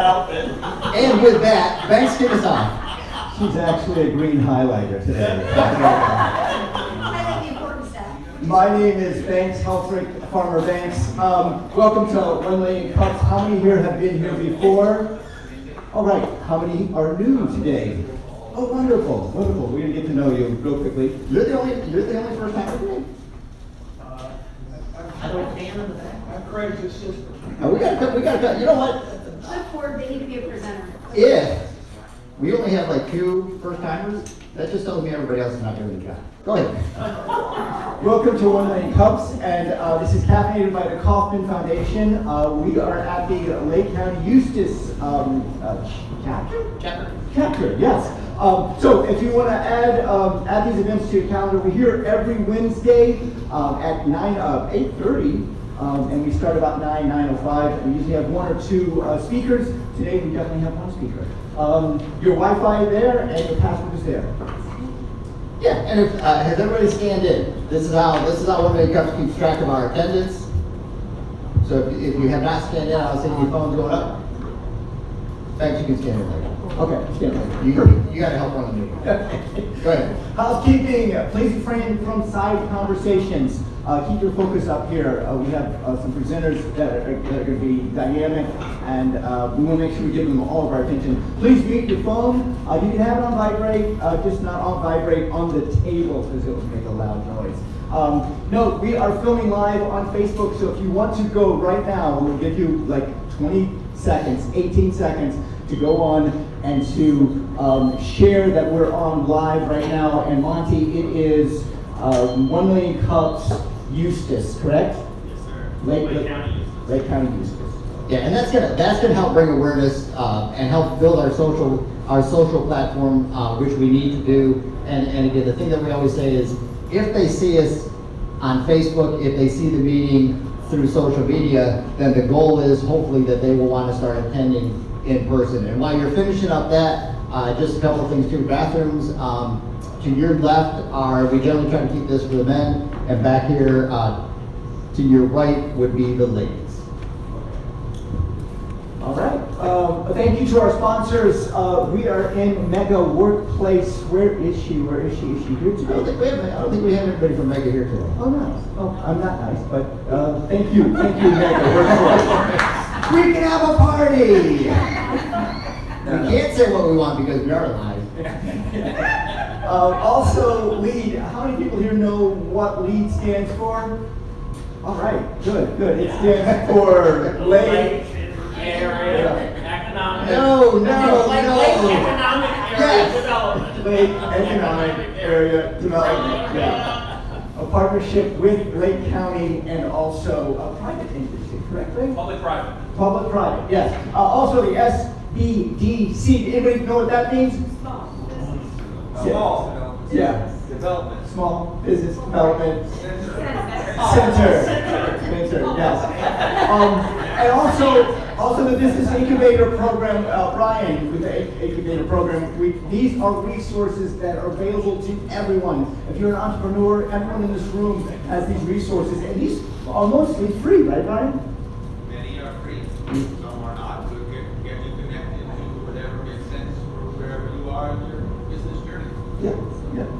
outfit. And with that, Banks, kick us off. She's actually a green highlighter today. I like the important stuff. My name is Banks, Helfrich, Farmer Banks. Welcome to 1 Million Cups. How many here have been here before? All right, how many are new today? Oh, wonderful, wonderful. We're gonna get to know you real quickly. You're the only first timer today? I don't stand in the back. I'm Craig's sister. We gotta, you know what? Look forward, they need to be a presenter. Yeah. We only have like 2 first timers. That just tells me everybody else is not doing the job. Go ahead. Welcome to 1 Million Cups, and this is caffeinated by the Kauffman Foundation. We are at the Lake County Eustis chapter, yes. So if you want to add these events to your calendar, we're here every Wednesday at 8:30, and we start about 9:05. We usually have 1 or 2 speakers. Today we definitely have 1 speaker. Your Wi-Fi there, and your password is there. Yeah, and if, has everybody scanned in? This is how 1 Million Cups keeps track of our attendance. So if you have not scanned in, I'll send your phones going up. Thanks, you can scan in later. Okay, stand by. You got to help run the meeting. Go ahead. Housekeeping, please refrain from side conversations. Keep your focus up here. We have some presenters that are going to be dynamic, and we want to make sure we give them all of our attention. Please mute your phone. You can have it on vibrate, just not on vibrate on the table because it will make a loud noise. Note, we are filming live on Facebook, so if you want to go right now, we'll give you like 20 seconds, 18 seconds to go on and to share that we're on live right now. And Monty, it is 1 Million Cups Eustis, correct? Yes, sir. Lake County Eustis. Yeah, and that's gonna help bring awareness and help build our social platform, which we need to do. And again, the thing that we always say is, if they see us on Facebook, if they see the meeting through social media, then the goal is hopefully that they will want to start attending in person. And while you're finishing up that, just a couple of things too. Bathrooms to your left we generally try to keep this for the men, and back here to your right would be the ladies. All right. Thank you to our sponsors. We are in Mega Workplace. Where is she? Is she here I today? don't think we have anybody from Mega here today. Oh, nice. Oh, I'm not nice, but thank you, Mega Workplace. We can have a party. We can't say what we want because we are live. Also, LEAD. How many people here know what LEAD stands for? All right, good. It stands for Lake Area economic. No. Lake economic area Yes. development. Lake Economic Area Development. Yeah. A partnership with Lake County and also a private entity, correct? Public-private. Public-private, yes. Also the SBDC. Anybody know what that means? Small. Yeah. Development. Small Business Development Center. Center, yes. And also the Business Incubator Program, Brian, with the Incubator Program, these are resources that are available to everyone. If you're an entrepreneur, everyone in this room has these resources, and these are mostly free, right, Brian? Many are free, some are not. We'll get you connected to whatever makes sense for wherever you are in your business journey.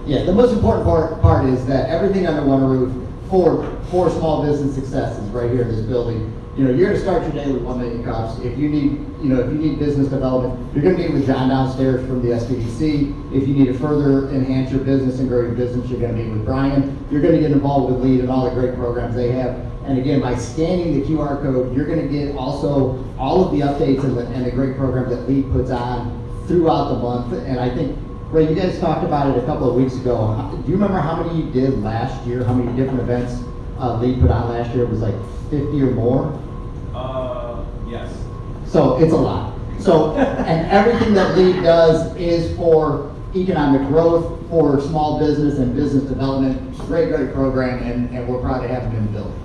Yeah, the most important part is that everything under one roof for small business success is right here in this building. You're going to start your day with 1 Million Cups. If you need business development, you're going to meet with John downstairs from the SBDC. If you need to further enhance your business and grow your business, you're going to meet with Brian. You're going to get involved with LEAD and all the great programs they have. And again, by scanning the QR code, you're going to get also all of the updates and the great programs that LEAD puts on throughout the month. And I think, Ray, you guys talked about it a couple of weeks ago. Do you remember how many you did last year? How many different events LEAD put on last year? It was like 50 or more? Yes. So it's a lot. So, and everything that LEAD does is for economic growth, for small business and business development. Great program, and we're proud to have them in the building.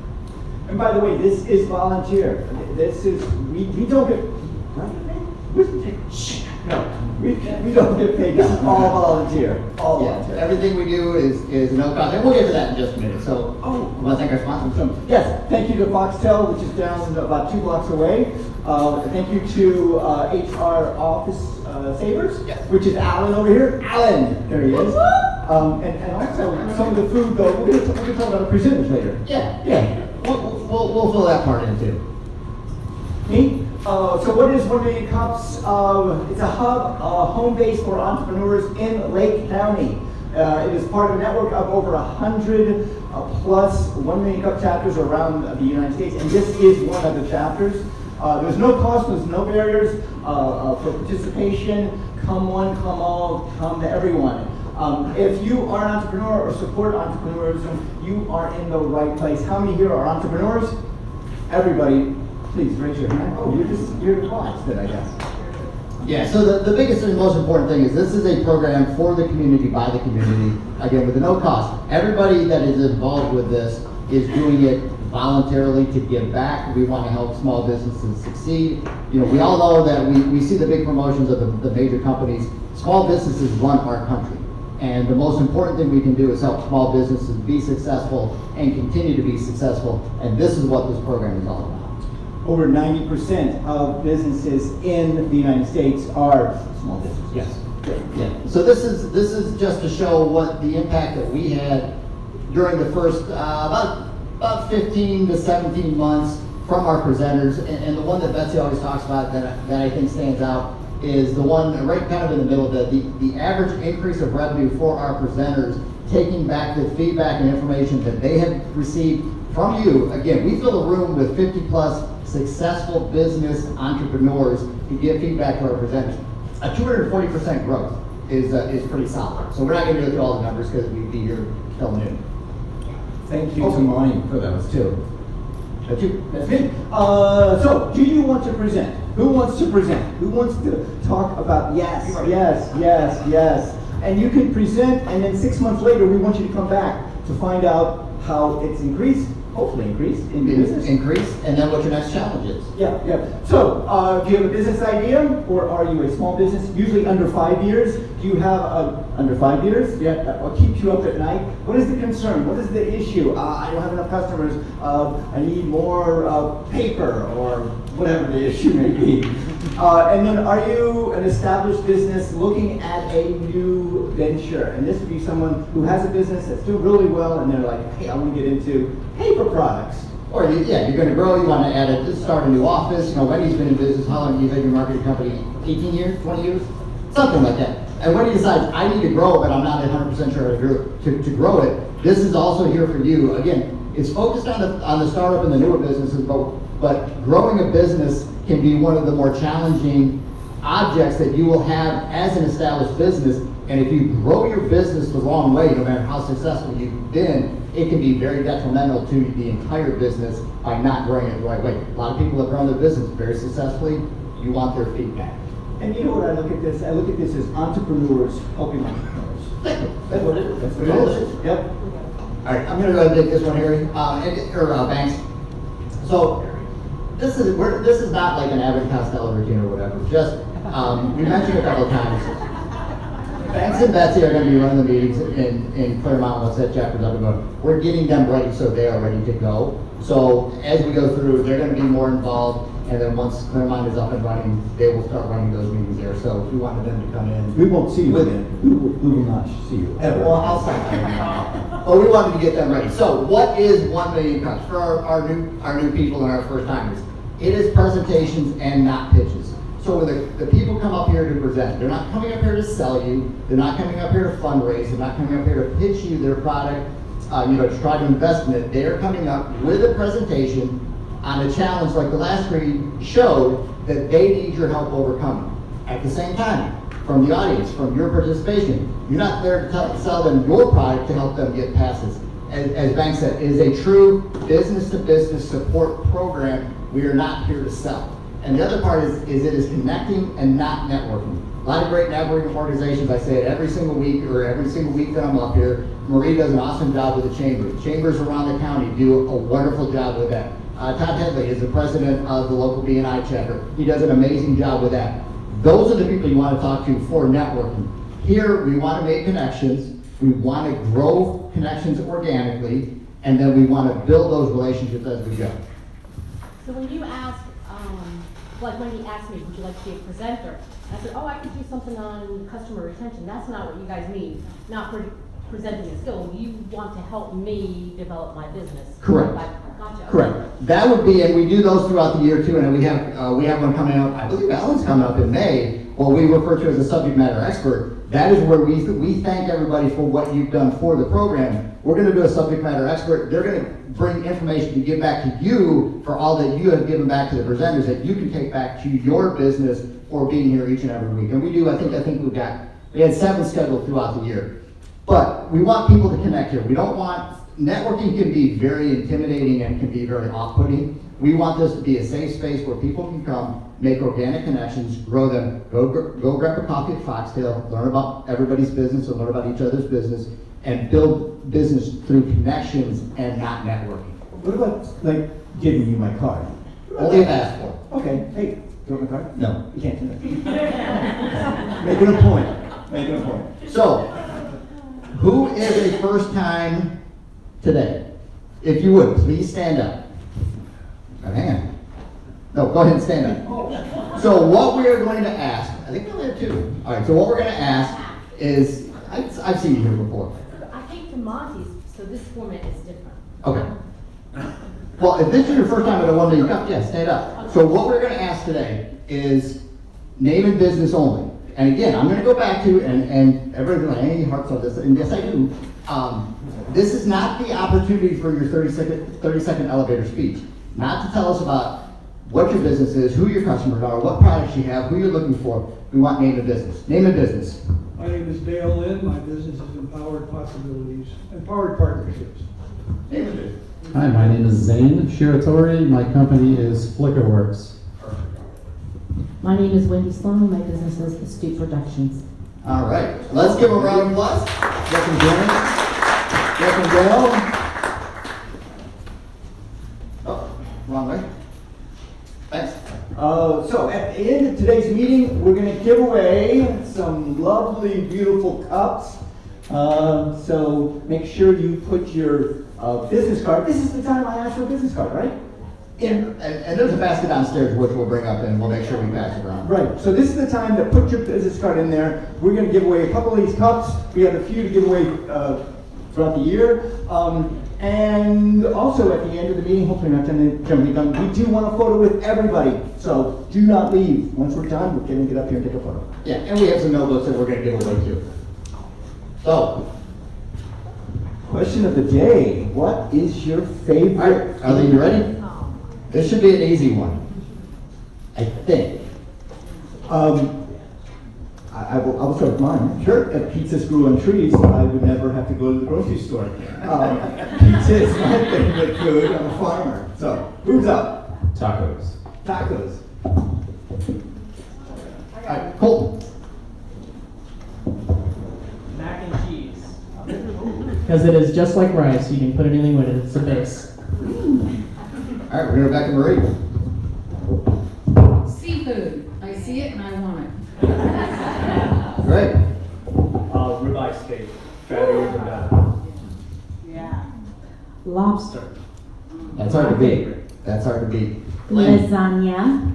And by the way, this is volunteer. This is, we don't get, right? No, we don't get paid, this is all volunteer, all Yeah, volunteer. everything we do is no cost, and we'll get to that in just a minute, so. Oh. I want to thank our sponsors. Yes, thank you to Foxtel, which is down about 2 blocks away. Thank you to HR Office Savers, Yes. which is Alan over here. Alan, there he is. And also, some of the food, though, we're going to talk about the presenters later. Yeah. Yeah. We'll fill that part in too. Me? So what is 1 Million Cups? It's a hub, home base for entrepreneurs in Lake County. It is part of a network of over 100 plus 1 Million Cup chapters around the United States, and this is one of the chapters. There's no cost, there's no barriers for participation. Come one, come all, come everyone. If you are an entrepreneur or support entrepreneurism, you are in the right place. How many here are entrepreneurs? Everybody, please raise your hand. Oh, you're quiet then, I guess. Yeah, so the biggest and most important thing is this is a program for the community, by the community, again, with no cost. Everybody that is involved with this is doing it voluntarily to give back. We want to help small businesses succeed. You know, we all know that we see the big promotions of the major companies. Small businesses run our country. And the most important thing we can do is help small businesses be successful and continue to be successful. And this is what this program is all about. Over 90% of businesses in the United States are small businesses. Yes. Yeah. So this is just to show what the impact that we had during the first about 15 to 17 months from our presenters. And the one that Betsy always talks about that I think stands out is the one right kind of in the middle, the average increase of revenue for our presenters, taking back the feedback and information that they have received from you. Again, we fill a room with 50 plus successful business entrepreneurs who give feedback to our presenters. A 240% growth is pretty solid. So we're not going to go through all the numbers because we'd be here till noon. Thank you to Monty for those too. That's you. That's me. So, do you want to present? Who wants to present? Who wants to talk about yes, yes, yes, yes? And you can present, and then 6 months later, we want you to come back to find out how it's increased, hopefully increased in your business. Increase, and then what your next challenge is. Yeah, yeah. So, do you have a business idea, or are you a small business? Usually under 5 years. Do you have under 5 years? Yeah, what keeps you up at night? What is the concern? What is the issue? I don't have enough customers. I need more paper, or whatever the issue may be. And then, are you an established business looking at a new venture? And this would be someone who has a business that's doing really well, and they're like, hey, I want to get into paper products. Or you're going to grow, you want to start a new office. You know, Wendy's been in business, how long have you had your marketing company? 18 years, 20 years? Something like that. And when he decides, I need to grow, but I'm not 100% sure to grow it, this is also here for you. Again, it's focused on the startup and the newer businesses, but growing a business can be one of the more challenging objects that you will have as an established business. And if you grow your business the wrong way, no matter how successful you've been, it can be very detrimental to the entire business by not growing it the right way. A lot of people have grown their business very successfully. You want their feedback. And you know what I look at this? I look at this as entrepreneurs helping entrepreneurs. That's what it is. That's what it is. Yep. All right, I'm going to go ahead and take this one, Harry, Banks. So this is not like an Abbott Costello routine or whatever. Just we mentioned a couple of times. Banks and Betsy are going to be running the meetings in Claremont once that chapter's up and going. We're getting them ready so they are ready to go. So as we go through, they're going to be more involved. And then once Claremont is up and running, they will start running those meetings there. So we wanted them to come in. We won't see you again. We will not see you ever. Well, I'll stop. But we wanted to get them ready. So what is 1 Million Cups for our new people and our first timers? It is presentations and not pitches. So when the people come up here to present, they're not coming up here to sell you. They're not coming up here to fundraise. They're not coming up here to pitch you their product, to try to invest in it. They are coming up with a presentation on a challenge like the last three showed that they need your help overcoming. At the same time, from the audience, from your participation, you're not there to sell them your product to help them get past this. As Bank said, it is a true business-to-business support program. We are not here to sell. And the other part is it is connecting and not networking. A lot of great networking organizations, I say it every single week that I'm up here. Marie does an awesome job with the Chambers. Chambers around the county do a wonderful job with that. Todd Headley is the president of the local B&I chapter. He does an amazing job with that. Those are the people you want to talk to for networking. Here, we want to make connections, we want to grow connections organically, and then we want to build those relationships as we go. So when you ask, like when he asked me, would you like to be a presenter? I said, oh, I could do something on customer retention. That's not what you guys mean, not presenting a skill. You want to help me develop my business. Correct. Gotcha. Correct. That would be, and we do those throughout the year too, and we have one coming out, I believe Alan's coming up in May, what we refer to as a subject matter expert. That is where we thank everybody for what you've done for the program. We're gonna do a subject matter expert. They're gonna bring information to give back to you for all that you have given back to the presenters that you can take back to your business for being here each and every week. And we do, I think we had 7 scheduled throughout the year. But we want people to connect here. We don't want, networking can be very intimidating and can be very off-putting. We want this to be a safe space where people can come, make organic connections, grow them, go grab a coffee at Foxtail, learn about everybody's business or learn about each other's business, and build business through connections and not networking. What about, like, giving you my card? Only if asked for. Okay, hey, do you want my card? No. You can't do that. Making a point, making a point. So, who is a first time today? If you would, please stand up. Oh, hang on. No, go ahead and stand up. So what we are going to ask, I think we only have 2. All right, so what we're going to ask is, I've seen you here before. I came to Monty's, so this format is different. Okay. Well, if this is your first time at a one-day cup, yeah, stand up. So what we're going to ask today is name and business only. And again, I'm going to go back to, and everybody's like, hey, hearts on this, and yes, I do. This is not the opportunity for your 30-second elevator speech. Not to tell us about what your business is, who your customers are, what products you have, who you're looking for. We want name and business. Name and business. My name is Dale Lynn. My business is Empowered Possibilities, Empowered Partnerships. Name and business. Hi, my name is Zane Shiratori. My company is Flickerworks. My name is Wendy Sloan. My business is Astute Productions. All right, let's give a round of applause. Welcome, Jeremy. Welcome, Dale. Oh, wrong way. Thanks. So at the end of today's meeting, we're going to give away some lovely, beautiful cups. So make sure you put your business card. This is the time I asked for a business card, right? And there's a basket downstairs which we'll bring up and we'll make sure we pass it around. Right. So this is the time to put your business card in there. We're going to give away a couple of these cups. We have a few to give away throughout the year. And also at the end of the meeting, hopefully not jumping done, we do want a photo with everybody. So do not leave. Once we're done, we're going to get up here and take a photo. Yeah, and we have some notebooks that we're going to give away too. So, Question of the day. What is your favorite? are you ready? This should be an easy one, I think. I will start with mine. Sure. If pizzas grew on trees, I would never have to go to the grocery store. Pizza is my favorite food. I'm a farmer. So, who's up? Tacos. Tacos. All right, Colton. Mac and cheese. Because it is just like rice, you can put anything with it, it's the base. All right, we're going to go back to Marie. Seafood. I see it and I want it. Great. Ribeye steak, fattier than that. Yeah. Lobster. That's hard to beat. That's hard to beat. Lasagna.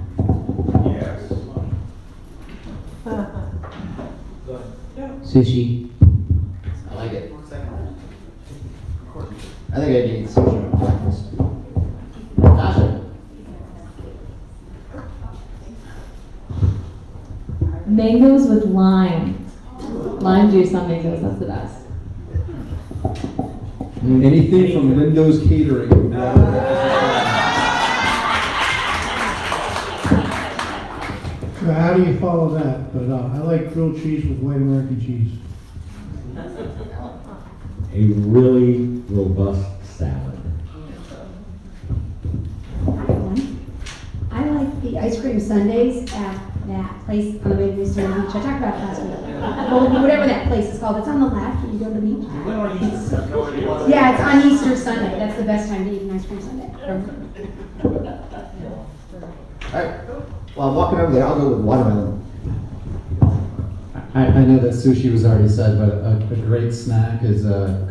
Yes. Sushi. I like it. I think I'd eat sushi for breakfast. Tasha. Mangoes with lime. Lime juice on mangoes, that's the best. Anything from Lindo's Catering. So how do you follow that? But I like grilled cheese with white American cheese. A really robust salad. I like the ice cream sundaes at that place on the way to New Smyrna Beach. I talked about it last week. Well, whatever that place is called, it's on the left when you go to the beach. Yeah, it's on Easter Sunday. That's the best time to eat an ice cream sundae. All right. Well, I'm walking over there. I'll go with watermelon. I know that sushi was already said, but a great snack is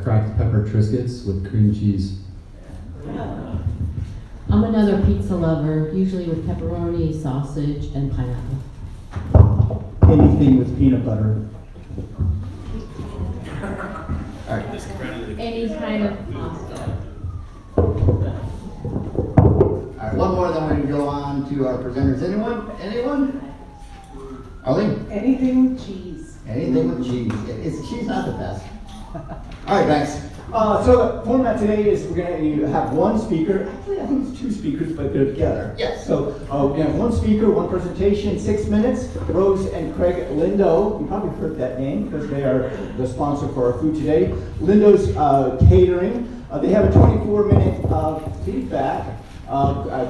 cracked pepper Triscuits with cream cheese. I'm another pizza lover, usually with pepperoni, sausage, and pineapple. Anything with peanut butter. All right. Any kind of pasta. All right, one more, then we're gonna go on to our presenters. Anyone? Arlene? Anything with cheese. Anything with cheese. Is cheese not the best? All right, thanks. So the format today is we're going to have one speaker. Actually, I think it's two speakers, but they're together. Yes. So we're going to have one speaker, one presentation, 6 minutes. Rose and Craig Lindo. You probably heard that name because they are the sponsor for our food today. Lindo's Catering. They have a 24-minute feedback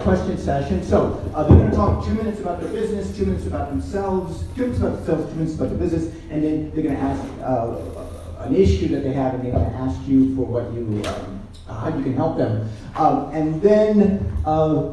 question session. So they're going to talk 2 minutes about their business, 2 minutes about themselves, 2 minutes about themselves, 2 minutes about the business, and then they're going to ask an issue that they have, and they're going to ask you for what you, how you can help them. And then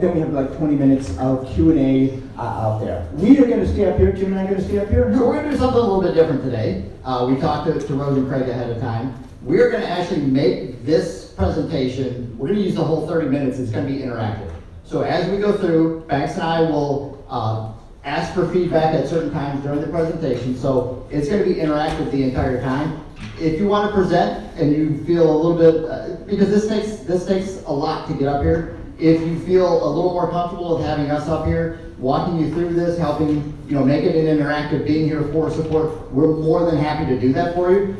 we have like 20 minutes of Q&A out there. We are going to stay up here. Jim and I are going to stay up here. So we're gonna do something a little bit different today. We talked to Rose and Craig ahead of time. We're gonna actually make this presentation, we're gonna use the whole 30 minutes, it's gonna be interactive. So as we go through, Banks and I will ask for feedback at certain times during the presentation. So it's gonna be interactive the entire time. If you want to present and you feel a little bit, because this takes a lot to get up here. If you feel a little more comfortable with having us up here, walking you through this, helping, make it an interactive, being here for support, we're more than happy to do that for you.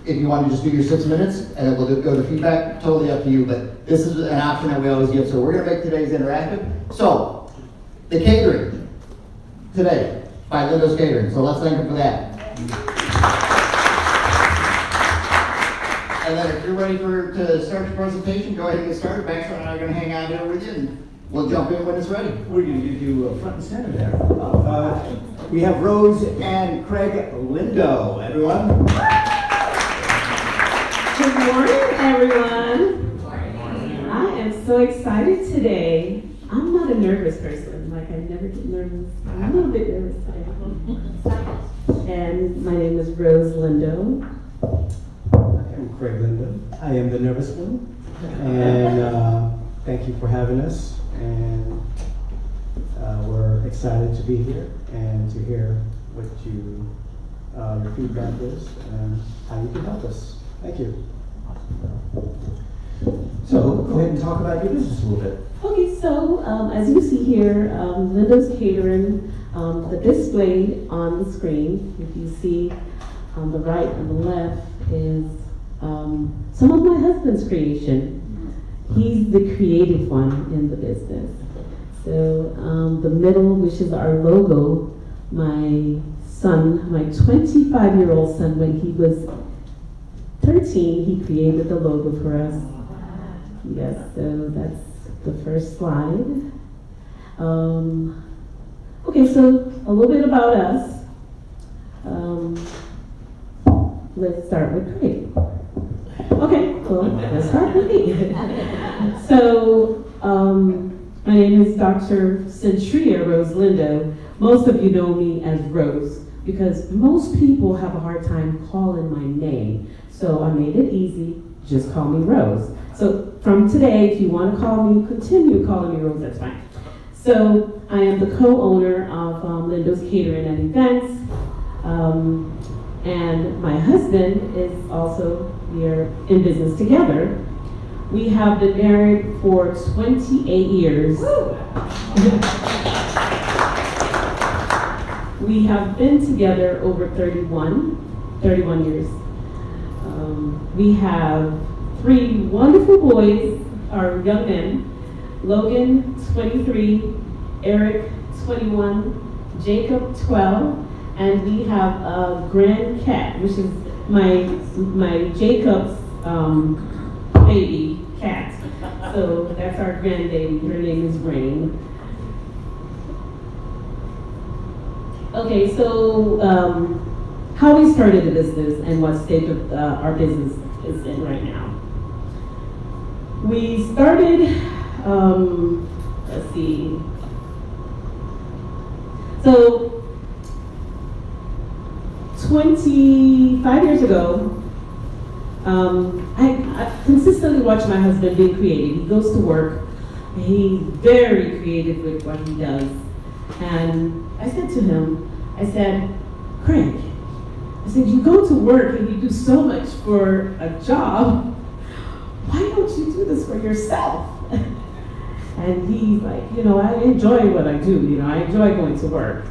If you want to just do your 6 minutes and then we'll go to feedback, totally up to you. But this is an option that we always give. So we're going to make today's interactive. So the catering today by Lindo's Catering. So let's thank them for that. And then if you're ready to start your presentation, go ahead and get started. Banks and I are going to hang out here with you, and we'll jump in when it's ready. We're going to give you front and center there. We have Rose and Craig Lindo, everyone. Good morning, everyone. I am so excited today. I'm not a nervous person. Like, I never get nervous. I'm a little bit nervous today. And my name is Rose Lindo. I'm Craig Lindo. I am the nervous one. And thank you for having us. And we're excited to be here and to hear what your feedback is and how you can help us. Thank you. So go ahead and talk about your business a little bit. Okay, so as you see here, Lindo's Catering, the display on the screen, if you see on the right and the left, is some of my husband's creation. He's the creative one in the business. So the middle, which is our logo, my son, my 25-year-old son, when he was 13, he created the logo for us. Yes, so that's the first slide. Okay, so a little bit about us. Let's start with Craig. Okay, well, let's start with me. So, my name is Dr. Centria Rose Lindo. Most of you know me as Rose because most people have a hard time calling my name. So I made it easy, just call me Rose. So from today, if you want to call me, continue calling me Rose, that's fine. So I am the co-owner of Lindo's Catering and Events. And my husband is also, we are in business together. We have been married for 28 years. We have been together over 31 years. We have 3 wonderful boys, our young men. Logan, 23, Eric, 21, Jacob, 12, and we have a grand cat, which is my Jacob's baby cat. So that's our grandbaby. Her name is Rain. Okay, so how we started the business and what stage of our business is in right now. We started, let's see. So 25 years ago, I consistently watch my husband being creative. He goes to work, and he's very creative with what he does. And I said to him, I said, Craig, I said, you go to work and you do so much for a job, why don't you do this for yourself? And he's like, you know, I enjoy what I do, you know, I enjoy going to work.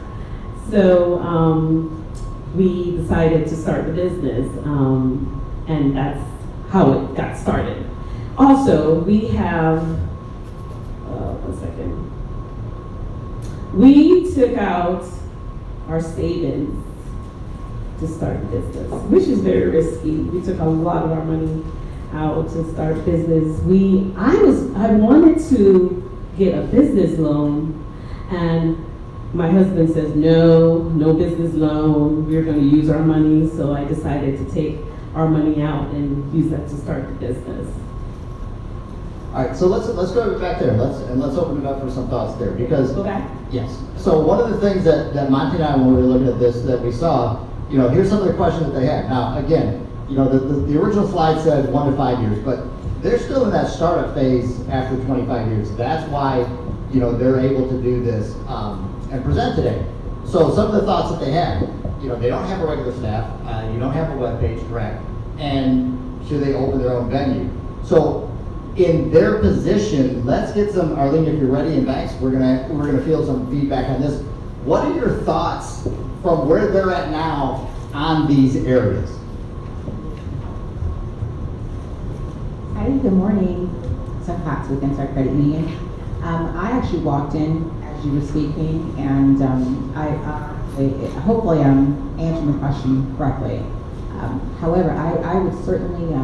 So we decided to start the business, and that's how it got started. Also, we have, one second. We took out our savings to start the business, which is very risky. We took a lot of our money out to start business. I wanted to get a business loan, and my husband says, no business loan, we're gonna use our money. So I decided to take our money out and use that to start the business. All right, so let's go back there. Let's open it up for some thoughts there, because Go back? yes. So one of the things that Monty and I, when we were looking at this, that we saw, you know, here's some of the questions that they had. Now, again, you know, the original slide said 1 to 5 years, but they're still in that startup phase after 25 years. That's why, you know, they're able to do this and present today. So some of the thoughts that they had, you know, they don't have a regular staff, you don't have a web page, correct? And should they open their own venue? So in their position, let's get some, Arlene, if you're ready, and Banks, we're gonna field some feedback on this. What are your thoughts from where they're at now on these areas? Hi, good morning. So Pat with Inside Credit Union. I actually walked in as you were speaking, and hopefully I'm answering the question correctly. However, I would certainly,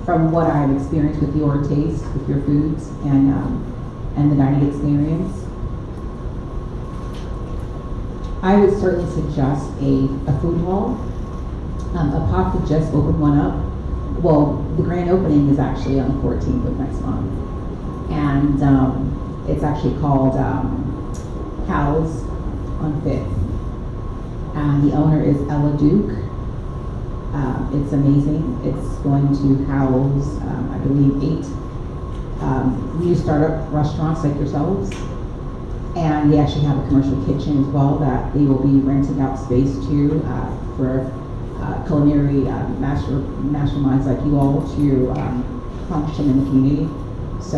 from what I've experienced with your taste, with your foods, and the dining experience, I would certainly suggest a food hall. A pop could just open one up. Well, the grand opening is actually on the 14th of next month, and it's actually called Cows on 5th, and the owner is Ella Duke. It's amazing. It's going to house, I believe, 8 new startup restaurants like yourselves, and they actually have a commercial kitchen as well that they will be renting out space to for culinary masterminds like you all to function in the community. So,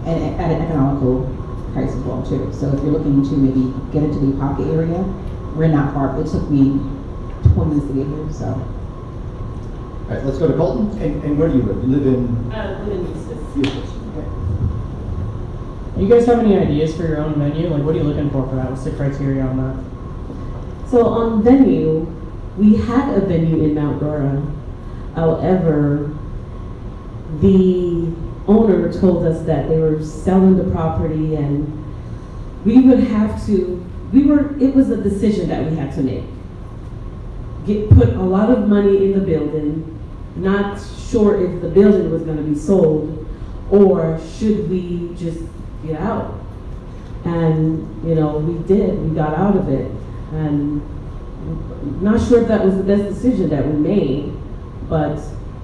and at an economical price as well too. So if you're looking to maybe get into the pocket area, we're not far. It took me 20 minutes to get here, so. All right, let's go to Colton. And where do you live? You live in? I live in Eustis. Eustis. Okay. You guys have any ideas for your own menu? Like, what are you looking for that? What's the criteria on that? So on venue, we had a venue in Mount Dora. However, the owner told us that they were selling the property, and we would have to, it was a decision that we had to make. Put a lot of money in the building, not sure if the building was gonna be sold, or should we just get out? And, you know, we did, we got out of it. And not sure if that was the best decision that we made, but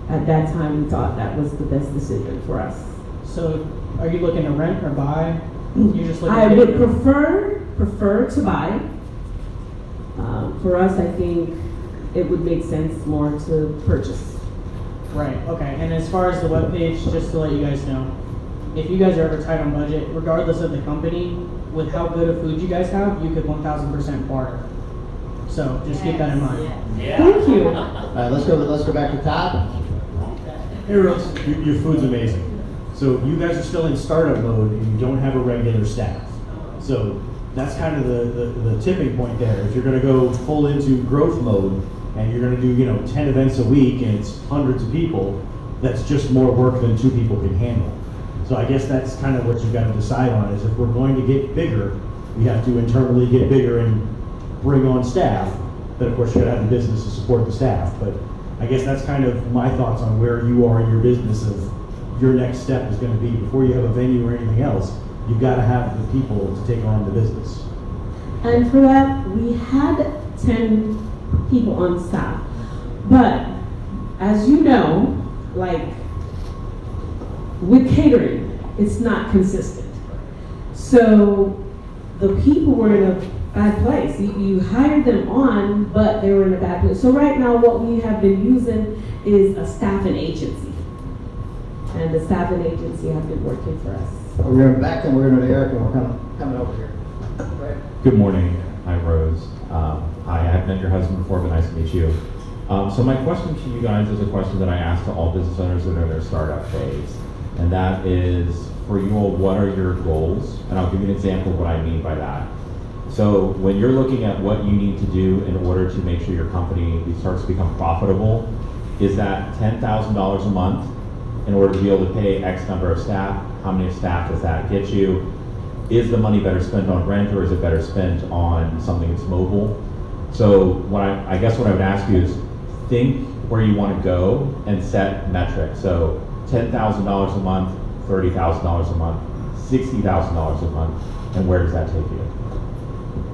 at that time we thought that was the best decision for us. So, are you looking to rent or buy? You're just looking. I would prefer to buy. For us, I think it would make sense more to purchase. Right. Okay. And as far as the webpage, just to let you guys know, if you guys are ever tight on budget, regardless of the company, with how good of food you guys have, you could 1000% barter. So just keep that in mind. Yeah. Thank you. All right, let's go back to Todd. Hey Rose, your food's amazing. So you guys are still in startup mode and you don't have a regular staff. So that's kind of the tipping point there. If you're gonna go full into growth mode and you're gonna do 10 events a week and it's hundreds of people, that's just more work than 2 people can handle. So I guess that's kind of what you've got to decide on, is if we're going to get bigger, we have to internally get bigger and bring on staff. But of course you gotta have the business to support the staff. But I guess that's kind of my thoughts on where you are in your business of your next step is gonna be. Before you have a venue or anything else, you've gotta have the people to take on the business. And for that, we had 10 people on staff. But as you know, like with catering, it's not consistent. So the people were in a bad place. You hired them on, but they were in a bad place. So right now what we have been using is a staffing agency. And the staffing agency have been working for us. We're going back and we're going to Eric and we're coming over here. Right. Good morning, I'm Rose. Hi, I've met your husband before, but nice to meet you. So my question to you guys is a question that I ask to all business owners that are in their startup phase. And that is, for you all, what are your goals? And I'll give you an example of what I mean by that. So when you're looking at what you need to do in order to make sure your company starts to become profitable, is that $10,000 a month in order to be able to pay X number of staff? How many staff does that get you? Is the money better spent on rent, or is it better spent on something that's mobile? So what I guess what I would ask you is, think where you want to go and set metrics. So $10,000 a month, $30,000 a month, $60,000 a month, and where does that take you?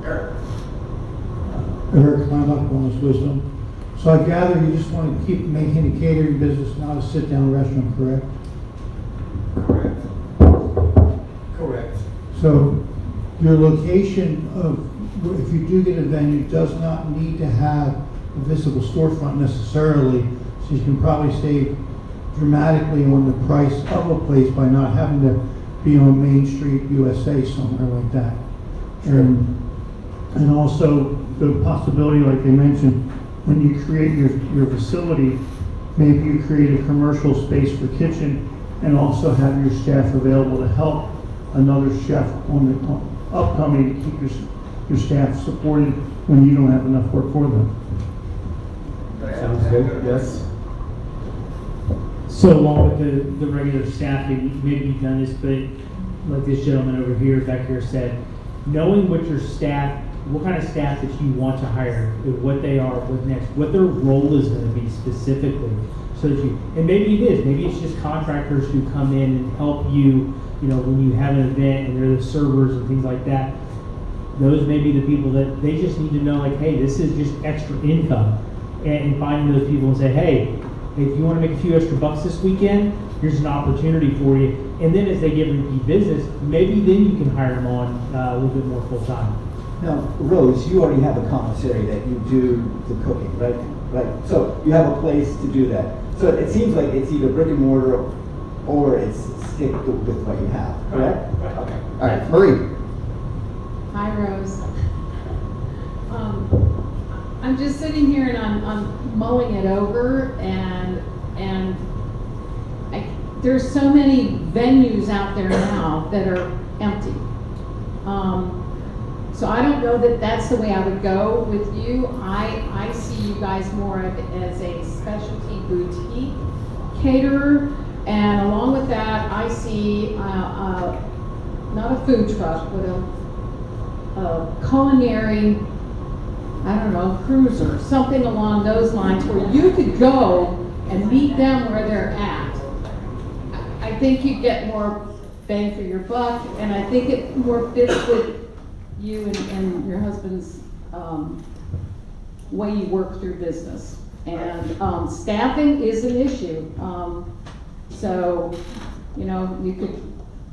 Eric. Eric Kleinbach, Wellness Wisdom. So I gather you just want to keep making a catering business, not a sit-down restaurant, correct? Correct. So your location of, if you do get a venue, does not need to have a visible storefront necessarily, so you can probably save dramatically on the price of a place by not having to be on Main Street, USA, somewhere like that. And also the possibility, like they mentioned, when you create your facility, maybe you create a commercial space for kitchen and also have your staff available to help another chef on the upcoming to keep your staff supported when you don't have enough work for them. Sounds good, yes. So along with the regular staffing, maybe you've done this, but like this gentleman over here, back here said, knowing what your staff, what kind of staff that you want to hire, what they are, what their role is going to be specifically, so that and maybe it's just contractors who come in and help you, when you have an event and they're the servers and things like that. Those may be the people that they just need to know, like, hey, this is just extra income, and finding those people and say, hey, if you want to make a few extra bucks this weekend, here's an opportunity for you. And then as they get repeat business, maybe then you can hire them on a little bit more full time. Now, Rose, you already have a commissary that you do the cooking, right? Right. So you have a place to do that. So it seems like it's either brick and mortar or it's stick with what you have, correct? Right. Okay. All right, Marie. Hi, Rose. I'm just sitting here and I'm mulling it over, and there's so many venues out there now that are empty. So I don't know that that's the way I would go with you. I see you guys more as a specialty boutique caterer, and along with that, I see not a food truck, but a culinary, I don't know, cruiser, something along those lines where you could go and meet them where they're at. I think you get more bang for your buck, and I think it more fits with you and your husband's way you work through business. And staffing is an issue. So, you could,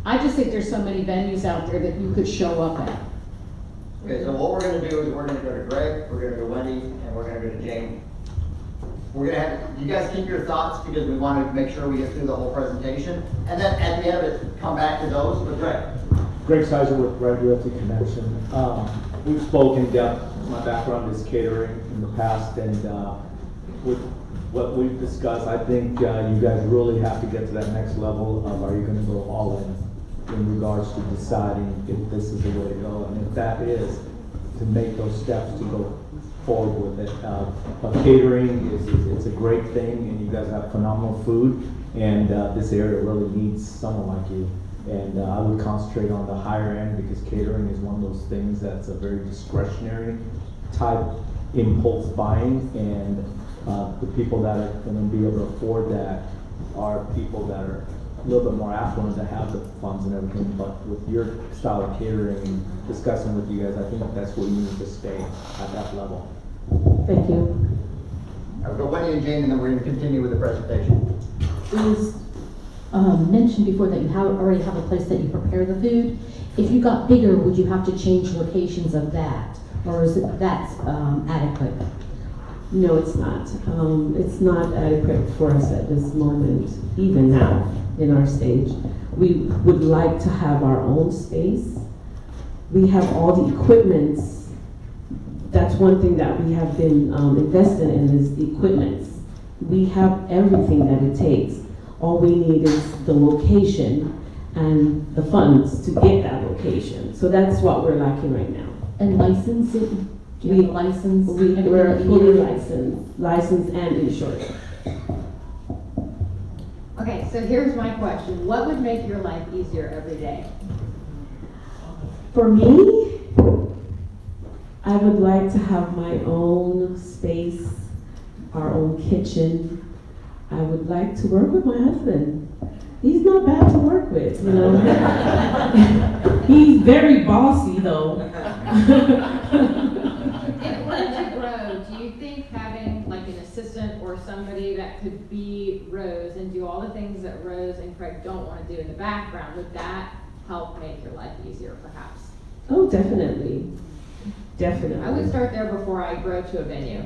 I just think there's so many venues out there that you could show up at. Okay, so what we're gonna do is we're gonna go to Greg, we're gonna go to Wendy, and we're gonna go to Jamie. We're gonna have, you guys keep your thoughts because we want to make sure we get through the whole presentation. And then at the end of it, come back to those, but Greg. Greg Sizer with Red Realty Connection. We've spoken in depth. My background is catering in the past, and with what we've discussed, I think you guys really have to get to that next level of, are you going to go all in regards to deciding if this is the way to go, and if that is, to make those steps to go forward with it. But catering it's a great thing, and you guys have phenomenal food, and this area really needs someone like you. And I would concentrate on the higher end, because catering is one of those things that's a very discretionary type impulse buying, and the people that are going to be able to afford that are people that are a little bit more affluent, that have the funds and everything. But with your style of catering and discussing with you guys, I think that's where you need to stay at that level. Thank you. I'll go Wendy and Jane, and then we're gonna continue with the presentation. It was mentioned before that you already have a place that you prepare the food. If you got bigger, would you have to change locations of that? Or is that's adequate? No, it's not. It's not adequate for us at this moment, even now in our stage. We would like to have our own space. We have all the equipments. That's one thing that we have been invested in is the equipments. We have everything that it takes. All we need is the location and the funds to get that location. So that's what we're lacking right now. And licensing? Do you have a license? We're fully licensed and insured. Okay, so here's my question. What would make your life easier every day? For me, I would like to have my own space, our own kitchen. I would like to work with my husband. He's not bad to work with, you know. He's very bossy though. In order to grow, do you think having like an assistant or somebody that could be Rose and do all the things that Rose and Craig don't want to do in the background, would that help make your life easier perhaps? Oh, definitely. Definitely. I would start there before I grow to a venue.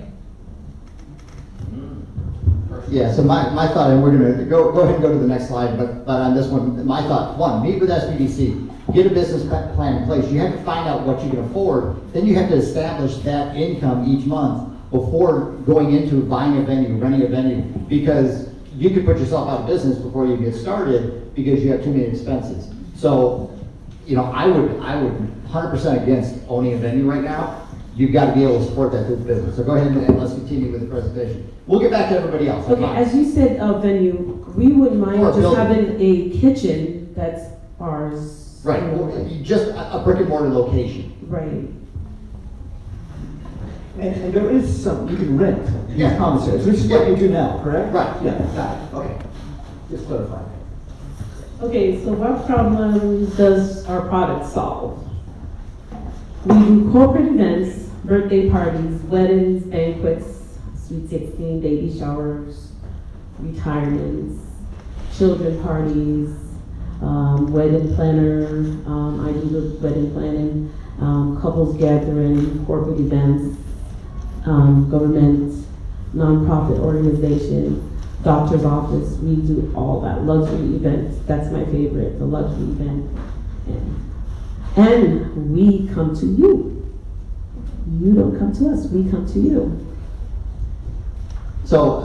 Yeah, so my thought, and we're gonna go ahead and go to the next slide, but on this one, my thought, one, meet with SBDC, get a business plan in place. You have to find out what you can afford, then you have to establish that income each month before going into buying a venue, renting a venue, because you could put yourself out of business before you get started because you have too many expenses. So, you know, I would 100% against owning a venue right now. You've got to be able to support that through the business. So go ahead and let's continue with the presentation. We'll get back to everybody else. Okay, as you said, venue, we wouldn't mind Or a just building. having a kitchen that's ours. Right, just a brick and mortar location. Right. And there is some, you can rent these Yeah. commissaries, which is what you do now, correct? Right. Yeah, got it, okay. Just clarify. Okay, so what problem does our product solve? We do corporate events, birthday parties, weddings, banquets, sweet 16, baby showers, retirements, children parties, wedding planner, I do the wedding planning, couples gathering, corporate events, government, nonprofit organizations, doctor's office, we do all that. Luxury events, that's my favorite, the luxury event. And we come to you. You don't come to us, we come to you. So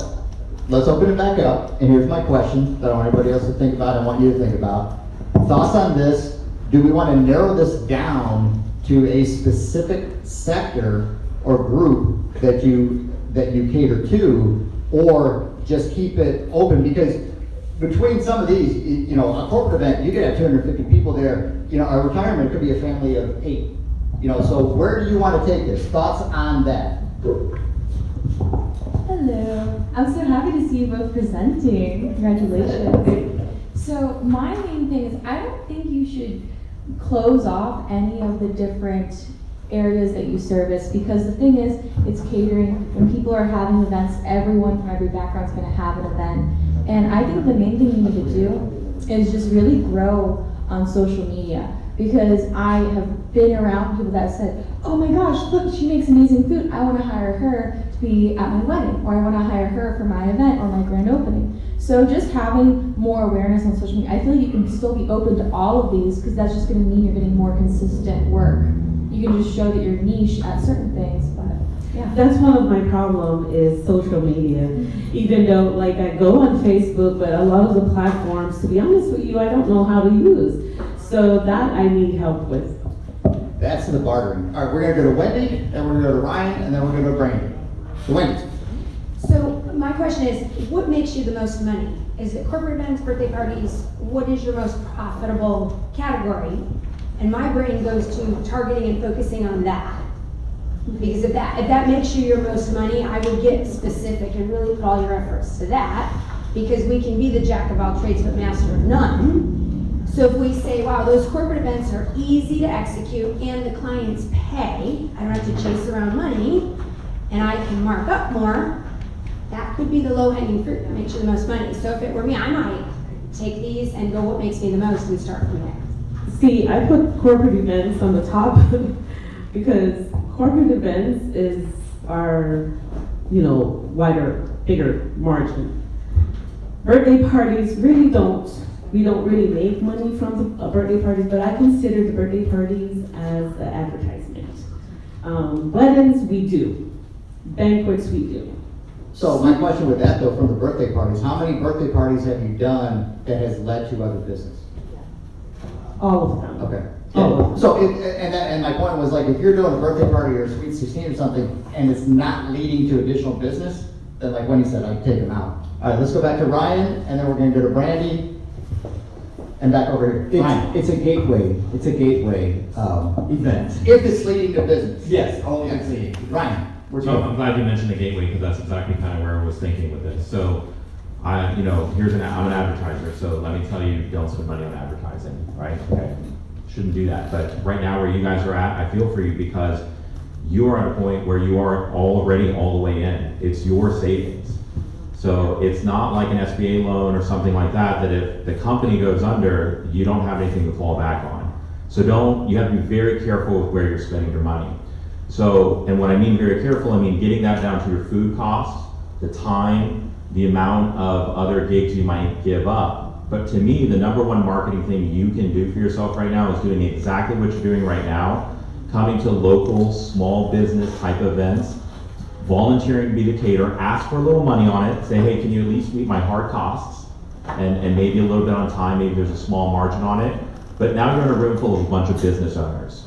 let's open it back up, and here's my question that I want everybody else to think about, I want you to think about. Thoughts on this? Do we want to narrow this down to a specific sector or group that you cater to, or just keep it open? Because between some of these, you know, a corporate event, you could have 250 people there. You know, a retirement could be a family of 8. You know, so where do you want to take this? Thoughts on that? Hello. I'm so happy to see you both presenting. Congratulations. So my main thing is I don't think you should close off any of the different areas that you service, because the thing is, it's catering. When people are having events, everyone from every background is going to have an event. And I think the main thing you need to do is just really grow on social media, because I have been around people that said, oh my gosh, look, she makes amazing food. I want to hire her to be at my wedding, or I want to hire her for my event or my grand opening. So just having more awareness on social media, I feel like you can still be open to all of these, because that's just going to mean you're getting more consistent work. You can just show that you're niche at certain things, but yeah. That's one of my problems is social media. Even though, like, I go on Facebook, but a lot of the platforms, to be honest with you, I don't know how to use. So that I need help with. That's the bartering. All right, we're going to go to Wendy, then we're going to go to Ryan, and then we're going to go to Brandon. So Wendy. So my question is, what makes you the most money? Is it corporate events, birthday parties? What is your most profitable category? And my brain goes to targeting and focusing on that. Because if that makes you your most money, I would get specific and really put all your efforts to that, because we can be the jack of all trades but master of none. So if we say, wow, those corporate events are easy to execute and the clients pay, I don't have to chase around money, and I can mark up more, that could be the low-hanging fruit that makes you the most money. So if it were me, I might take these and go what makes me the most and start from there. See, I put corporate events on the top because corporate events is our, wider, bigger margin. Birthday parties we don't really make money from the birthday parties, but I consider the birthday parties as an advertisement. Weddings, we do. Banquets, we do. So my question with that though, from the birthday parties, how many birthday parties have you done that has led to other business? All of them. Okay. All of them. So, and my point was like, if you're doing a birthday party or a sweet 16 or something, and it's not leading to additional business, then like Wendy said, I'd take them out. All right, let's go back to Ryan, and then we're gonna go to Brandy, and back over here. Ryan. It's a gateway. It's a gateway event. If it's leading to business. Yes, only if it's leading. Ryan. So I'm glad you mentioned the gateway because that's exactly kind of where I was thinking with this. So I'm an advertiser, so let me tell you, don't spend money on advertising, right? Okay, shouldn't do that. But right now where you guys are at, I feel for you because you are at a point where you are already all the way in. It's your savings. So it's not like an SBA loan or something like that, that if the company goes under, you don't have anything to fall back on. So you have to be very careful with where you're spending your money. So, and when I mean very careful, I mean getting that down to your food costs, the time, the amount of other gigs you might give up. But to me, the number one marketing thing you can do for yourself right now is doing exactly what you're doing right now, coming to local, small business type events, volunteering to be the caterer, ask for a little money on it, say, hey, can you at least meet my hard costs? And maybe a little bit on time, maybe there's a small margin on it. But now you're in a room full of a bunch of business owners.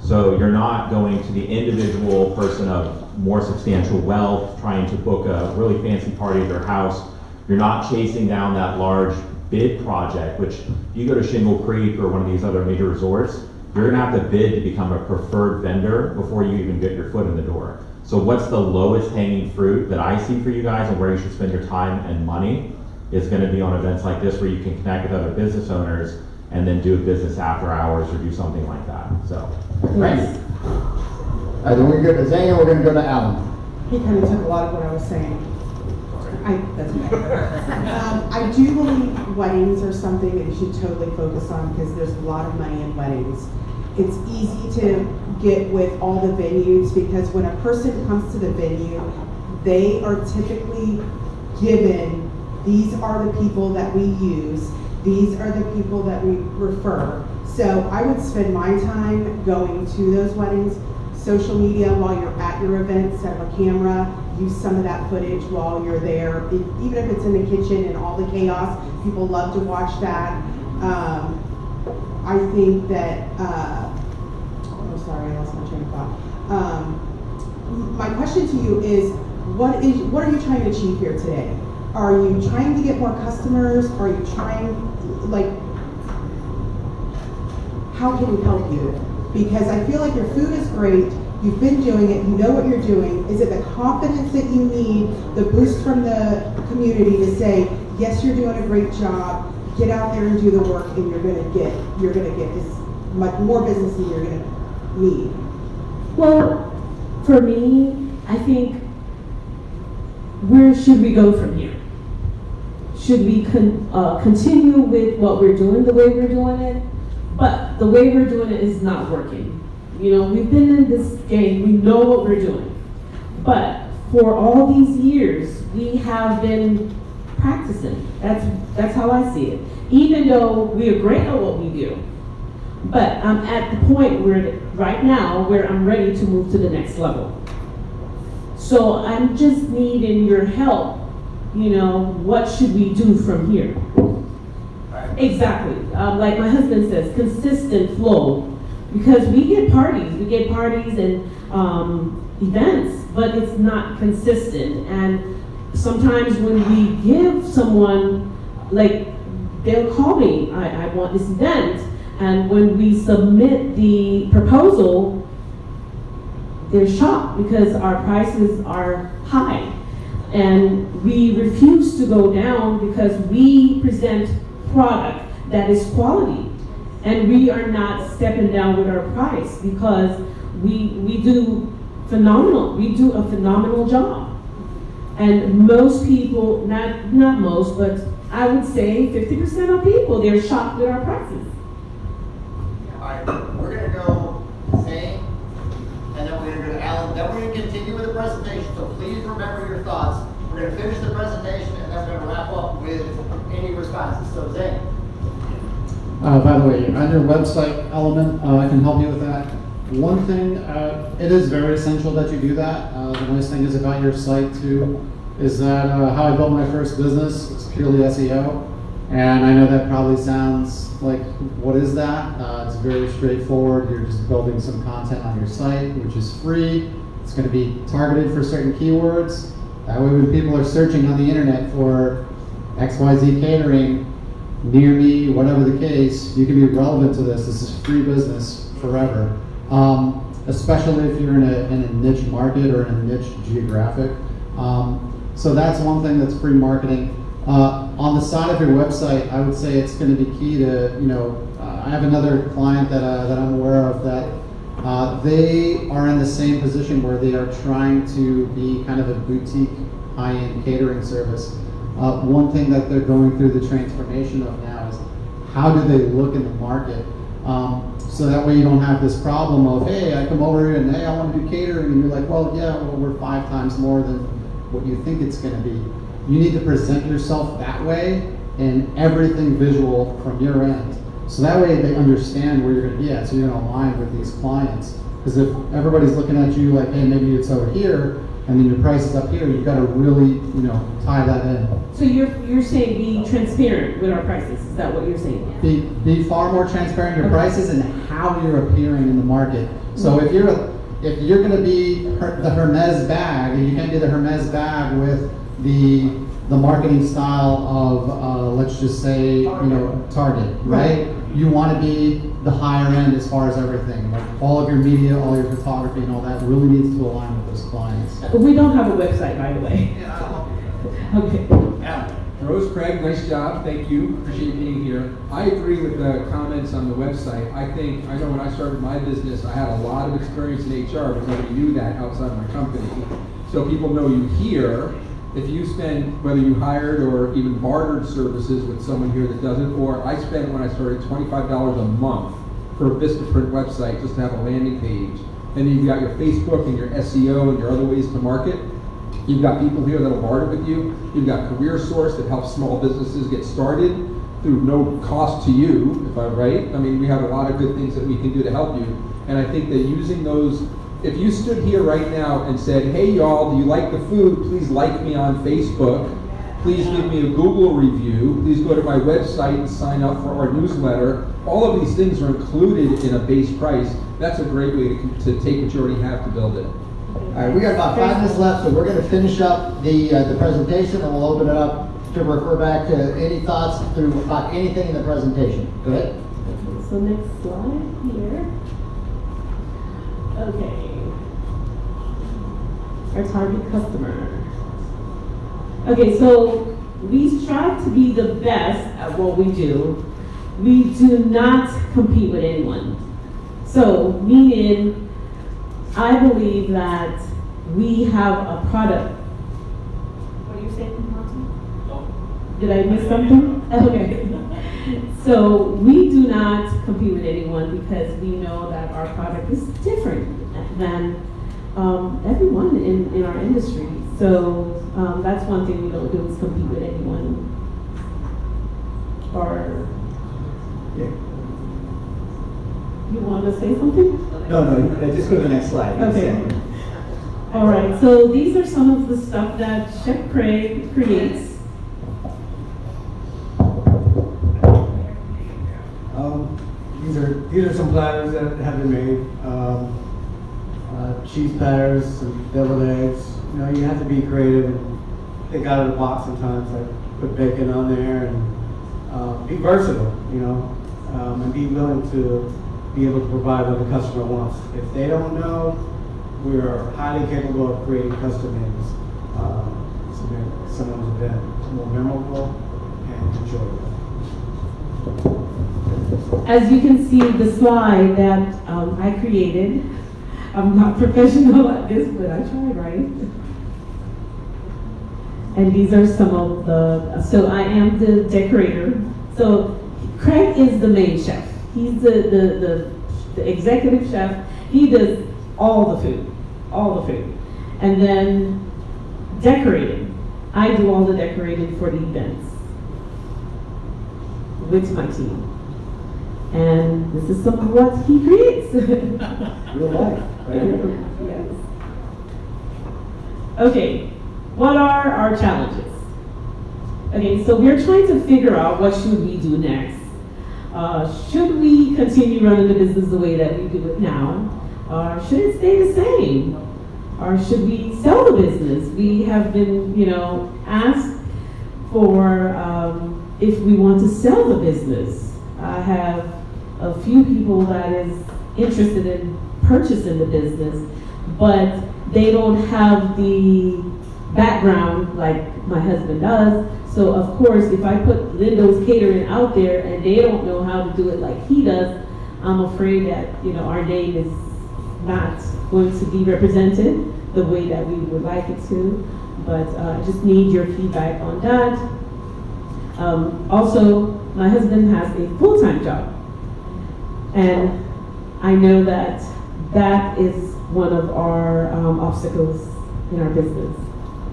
So you're not going to the individual person of more substantial wealth trying to book a really fancy party at their house. You're not chasing down that large bid project, which you go to Shingle Creek or one of these other major resorts, you're gonna have to bid to become a preferred vendor before you even get your foot in the door. So what's the lowest hanging fruit that I see for you guys and where you should spend your time and money is gonna be on events like this where you can connect with other business owners and then do a business after hours or do something like that, so. Randy. All right, then we're gonna go to Zane, and we're gonna go to Alan. He kind of took a lot of what I was saying. That's okay. I do believe weddings are something that you should totally focus on because there's a lot of money in weddings. It's easy to get with all the venues because when a person comes to the venue, they are typically given, these are the people that we use, these are the people that we refer. So I would spend my time going to those weddings, social media while you're at your event, set up a camera, use some of that footage while you're there. Even if it's in the kitchen and all the chaos, people love to watch that. I think that, oh sorry, I lost my train of thought. My question to you is, what are you trying to achieve here today? Are you trying to get more customers? Are you trying, how can we help you? Because I feel like your food is great, you've been doing it, you know what you're doing. Is it the confidence that you need, the boost from the community to say, yes, you're doing a great job, get out there and do the work and you're gonna get as much more business than you're gonna need? Well, for me, I think, where should we go from here? Should we continue with what we're doing the way we're doing it? But the way we're doing it is not working. We've been in this game, we know what we're doing. But for all these years, we have been practicing. That's how I see it. Even though we are great at what we do. But I'm at the point right now where I'm ready to move to the next level. So I'm just needing your help. What should we do from here? Exactly. Like my husband says, consistent flow. Because we get parties and events, but it's not consistent. And sometimes when we give someone, they'll call me, I want this event. And when we submit the proposal, they're shocked because our prices are high. And we refuse to go down because we present product that is quality. And we are not stepping down with our price because we do phenomenal. We do a phenomenal job. And most people, not most, but I would say 50% of people, they're shocked with our prices. All right, we're gonna go Zane, and then we're gonna go to Alan, then we're gonna continue with the presentation, so please remember your thoughts. We're gonna finish the presentation, and then we're gonna wrap up with any responses. So Zane. By the way, on your website element, I can help you with that. One thing, it is very essential that you do that. The nice thing is about your site too, is that how I built my first business, it's purely SEO. And I know that probably sounds like, what is that? It's very straightforward. You're just building some content on your site, which is free. It's gonna be targeted for certain keywords. That way when people are searching on the internet for XYZ catering, near me, whatever the case, you can be relevant to this. This is free business forever. Especially if you're in a niche market or in a niche geographic. So that's one thing that's free marketing. On the side of your website, I would say it's going to be key to, I have another client that I'm aware of that they are in the same position where they are trying to be kind of a boutique high-end catering service. One thing that they're going through the transformation of now is how do they look in the market? So that way you don't have this problem of, hey, I come over here and hey, I want to do catering, and you're like, well, yeah, well, we're 5 times more than what you think it's going to be. You need to present yourself that way and everything visual from your end. So that way they understand where you're going to be at, so you're going to align with these clients. Because if everybody's looking at you like, hey, maybe it's over here, and then your price is up here, you've got to really, tie that in. So you're saying be transparent with our prices, is that what you're saying? Be far more transparent in your prices and how you're appearing in the market. So if you're going to be the Hermes bag, and you can't do the Hermes bag with the marketing style of let's just say Target, right? You want to be the higher end as far as everything, like all of your media, all your photography, and all that really needs to align with those clients. We don't have a website, by the way. Okay. Rose Craig, nice job, thank you, appreciate being here. I agree with the comments on the website. I know when I started my business, I had a lot of experience in HR, but nobody knew that outside my company. So people know you here. If you spend, whether you hired or even bartered services with someone here that doesn't, or I spent when I started $25 a month for a Vistaprint website just to have a landing page. And then you've got your Facebook and your SEO and your other ways to market. You've got people here that'll barter with you. You've got Career Source that helps small businesses get started through no cost to you, if I'm right. I mean, we have a lot of good things that we can do to help you. And I think that using those, if you stood here right now and said, hey y'all, do you like the food? Please like me on Facebook. Please give me a Google review. Please go to my website and sign up for our newsletter. All of these things are included in a base price. That's a great way to take what you already have to build it. All right, we got about 5 minutes left, so we're going to finish up the presentation, and we'll open it up to refer back to any thoughts through about anything in the presentation. Go ahead. So next slide here. Okay. Our target customer. Okay, so we strive to be the best at what we do. We do not compete with anyone. So, meaning, I believe that we have a product. What are you saying, Monty? Did I miss something? Okay. So we do not compete with anyone because we know that our product is different than everyone in our industry. So that's one thing we don't do is compete with anyone. Or you want to say something? No, just go to the next slide. Okay. All right, so these are some of the stuff that Chef Craig creates. These are some platters that have been made. Cheese platters, some deviled eggs. You have to be creative and think out of the box sometimes. Like put bacon on there and be versatile, and be willing to be able to provide what the customer wants. If they don't know, we are highly capable of creating custom menus. So that someone's event more memorable and enjoyable. As you can see, the slide that I created, I'm not professional at this, but I tried, right? And these are some of the, so I am the decorator. So Craig is the main chef. He's the executive chef. He does all the food. And then decorating. I do all the decorating for the events with my team. And this is some of what he creates. Real life, right here. Yes. Okay, what are our challenges? Okay, so we're trying to figure out what should we do next. Should we continue running the business the way that we do it now? Or should it stay the same? Or should we sell the business? We have been, asked for if we want to sell the business. I have a few people that is interested in purchasing the business, but they don't have the background like my husband does. So of course, if I put Lindo's Catering out there and they don't know how to do it like he does, I'm afraid that our name is not going to be represented the way that we would like it to. But I just need your feedback on that. Also, my husband has a full-time job, and I know that that is one of our obstacles in our business.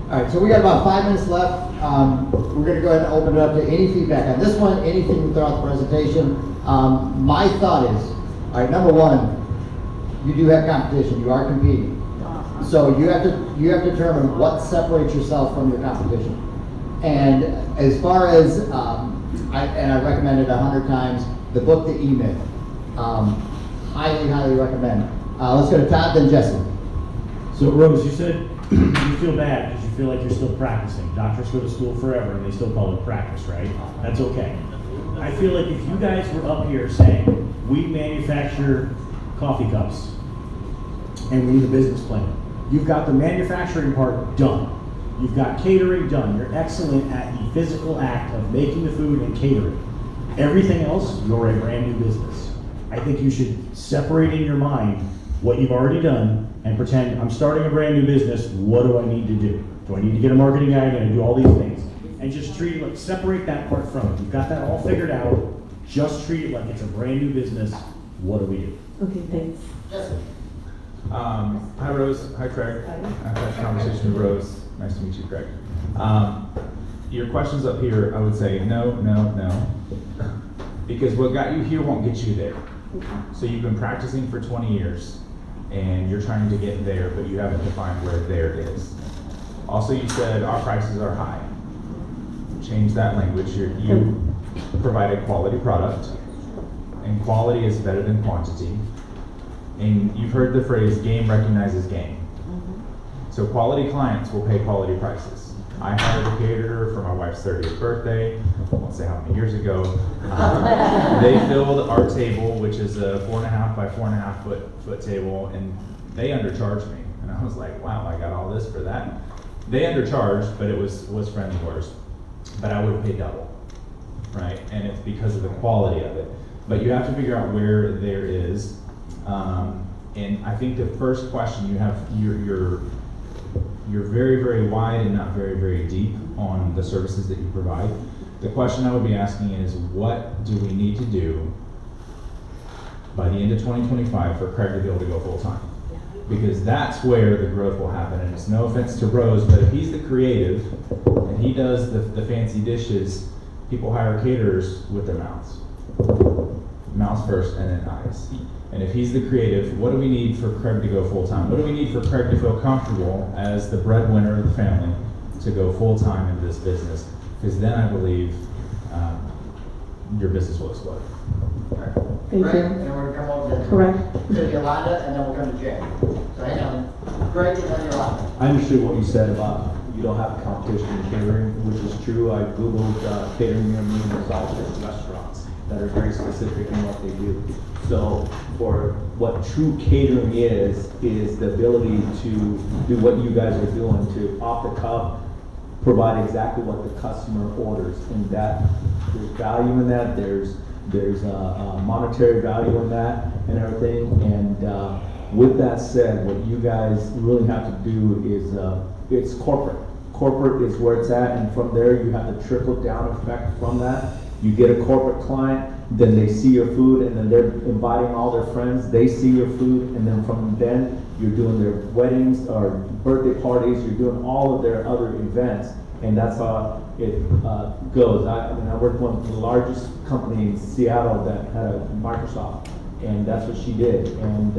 All right, so we got about 5 minutes left. We're going to go ahead and open it up to any feedback on this one, anything throughout the presentation. My thought is, all right, number one, you do have competition. You are competing. So you have to determine what separates yourself from your competition. And as far as, I recommend it 100 times, the book, The E-Myth. Highly, highly recommend. Let's go to Todd, then Jesse. So Rose, you said you feel bad because you feel like you're still practicing. Doctors go to school forever and they still call it practice, right? That's okay. I feel like if you guys were up here saying, we manufacture coffee cups and we need a business plan, you've got the manufacturing part done. You've got catering done. You're excellent at the physical act of making the food and catering. Everything else, you're a brand new business. I think you should separate in your mind what you've already done and pretend, I'm starting a brand new business, what do I need to do? Do I need to get a marketing guy? I'm gonna do all these things. And just treat it like, separate that part from it. You've got that all figured out. Just treat it like it's a brand new business. What do we do? Okay, thanks. Hi Rose, hi Craig. I've had a conversation with Rose. Nice to meet you, Craig. Your questions up here, I would say no, no, no. Because what got you here won't get you there. So you've been practicing for 20 years and you're trying to get there, but you haven't defined where there is. Also, you said our prices are high. Change that language. You provide a quality product, and quality is better than quantity. And you've heard the phrase, game recognizes game. So quality clients will pay quality prices. I hired a caterer for my wife's 30th birthday. I won't say how many years ago. They filled our table, which is a 4.5 by 4.5 foot table, and they undercharged me. And I was like, wow, I got all this for that. They undercharged, but it was friends of ours. But I would have paid double, right? And it's because of the quality of it. But you have to figure out where there is. And I think the first question you have, you're very, very wide and not very, very deep on the services that you provide. The question I would be asking is, what do we need to do by the end of 2025 for Craig to be able to go full time? Because that's where the growth will happen. And it's no offense to Rose, but if he's the creative and he does the fancy dishes, people hire caterers with their mouths. Mouths first and then eyes. And if he's the creative, what do we need for Craig to go full time? What do we need for Craig to feel comfortable as the breadwinner of the family to go full time into this business? Because then I believe your business will explode. Right. Thank Greg, you. and then we're gonna come over Correct. to Yolanda, and then we'll come to Jay. So hang on. Greg, and then Yolanda. I understood what you said about you don't have competition in catering, which is true. I Googled catering near me, and there's all sorts of restaurants that are very specific in what they do. So for what true catering is the ability to do what you guys are doing, to off the cuff provide exactly what the customer orders, and that there's value in that. There's a monetary value in that and everything, and with that said, what you guys really have to do is, it's corporate. Corporate is where it's at, and from there you have the trickle down effect from that. You get a corporate client, then they see your food, and then they're inviting all their friends, they see your food, and then from then you're doing their weddings or birthday parties, you're doing all of their other events, and that's how it goes. I worked with one of the largest company in Seattle that had a Microsoft, and that's what she did, and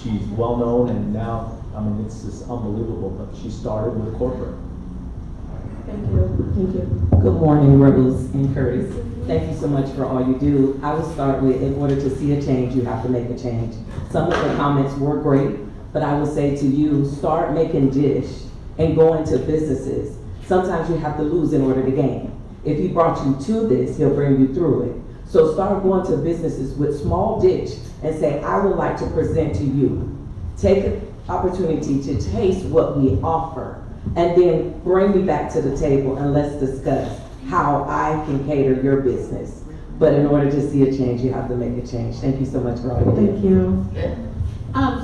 she's well known, and now, it's just unbelievable, but she started with corporate. Thank you. Thank you. Good morning, Rose and Curtis. Thank you so much for all you do. I will start with, in order to see a change, you have to make a change. Some of the comments were great, but I would say to you, start making dish and go into businesses. Sometimes you have to lose in order to gain. If he brought you to this, he'll bring you through it. So start going to businesses with small dish and say, I would like to present to you. Take an opportunity to taste what we offer, and then bring me back to the table and let's discuss how I can cater your business. But in order to see a change, you have to make a change. Thank you so much for all you do. Thank you.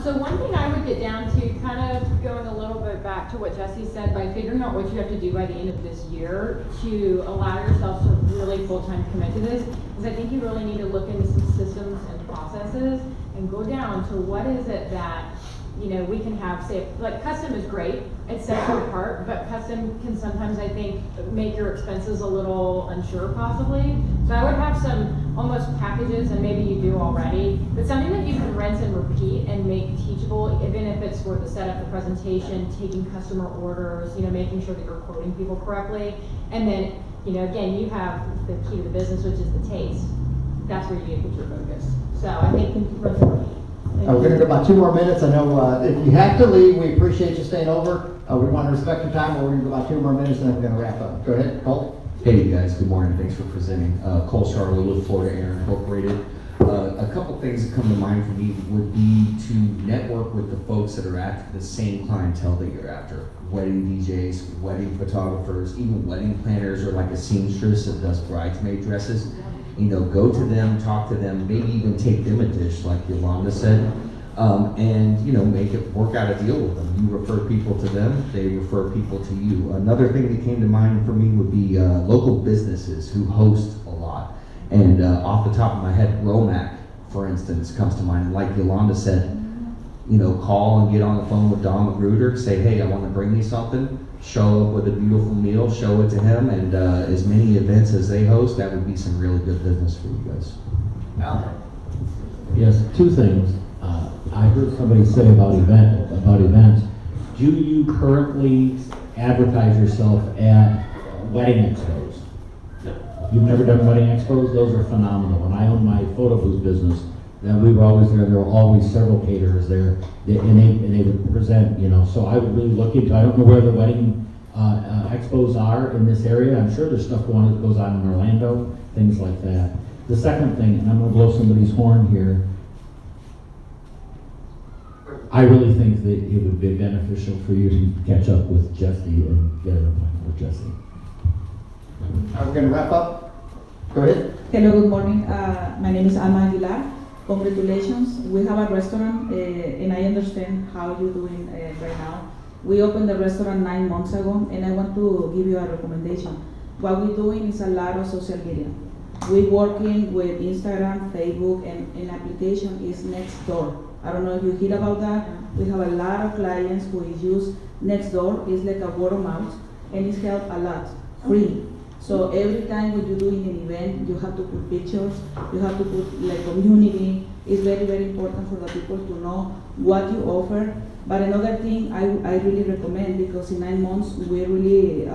So one thing I would get down to, kind of going a little bit back to what Jesse said, by figuring out what you have to do by the end of this year to allow yourself to really full-time commit to this, is I think you really need to look into some systems and processes and go down to what is it that, we can have, say, like custom is great, it sets you apart, but custom can sometimes, I think, make your expenses a little unsure possibly. So I would have some almost packages, and maybe you do already, but something that you can rinse and repeat and make teachable, even if it's for the setup, the presentation, taking customer orders, making sure that you're quoting people correctly. And then, again, you have the key to the business, which is the taste. That's where you need to put your focus. So I think rinse and repeat. We're going to go about 2 more minutes. I know if you have to leave, we appreciate you staying over. We want to respect your time, but we're going to go about 2 more minutes, and then we're going to wrap up. Go ahead, Cole. Hey, you guys. Good morning. Thanks for presenting. Cole Charlotte with Florida Air Incorporated. A couple things that come to mind for me would be to network with the folks that are after the same clientele that you're after. Wedding DJs, wedding photographers, even wedding planners, or like a seamstress that does bridesmaid dresses. Go to them, talk to them, maybe even take them a dish, like Yolanda said, and make it work out a deal with them. You refer people to them, they refer people to you. Another thing that came to mind for me would be local businesses who host a lot. And off the top of my head, Romac, for instance, comes to mind. Like Yolanda said, call and get on the phone with Don Magruder, say, hey, I want to bring you something. Show up with a beautiful meal, show it to him, and as many events as they host, that would be some really good business for you guys. Yes, 2 things. I heard somebody say about events. Do you currently advertise yourself at wedding expos? You've never done wedding expos? Those are phenomenal. When I owned my photo booth business, we were always there. There were always several caterers there, and they would present. So I would really look into. I don't know where the wedding expos are in this area. I'm sure there's stuff goes on in Orlando, things like that. The second thing, and I'm going to blow somebody's horn here. I really think that it would be beneficial for you to catch up with Jesse and get an appointment with Jesse. We're going to wrap up. Go ahead. Hello, good morning. My name is Alma Aguilar. Congratulations. We have a restaurant, and I understand how you're doing right now. We opened the restaurant 9 months ago, and I want to give you a recommendation. What we're doing is a lot of social media. We're working with Instagram, Facebook, and an application is Nextdoor. I don't know if you hear about that. We have a lot of clients who use Nextdoor. It's like a word of mouth, and it's helped a lot, free. So every time when you're doing an event, you have to put pictures, you have to put like community. It's very, very important for the people to know what you offer. But another thing I really recommend, because in 9 months, we really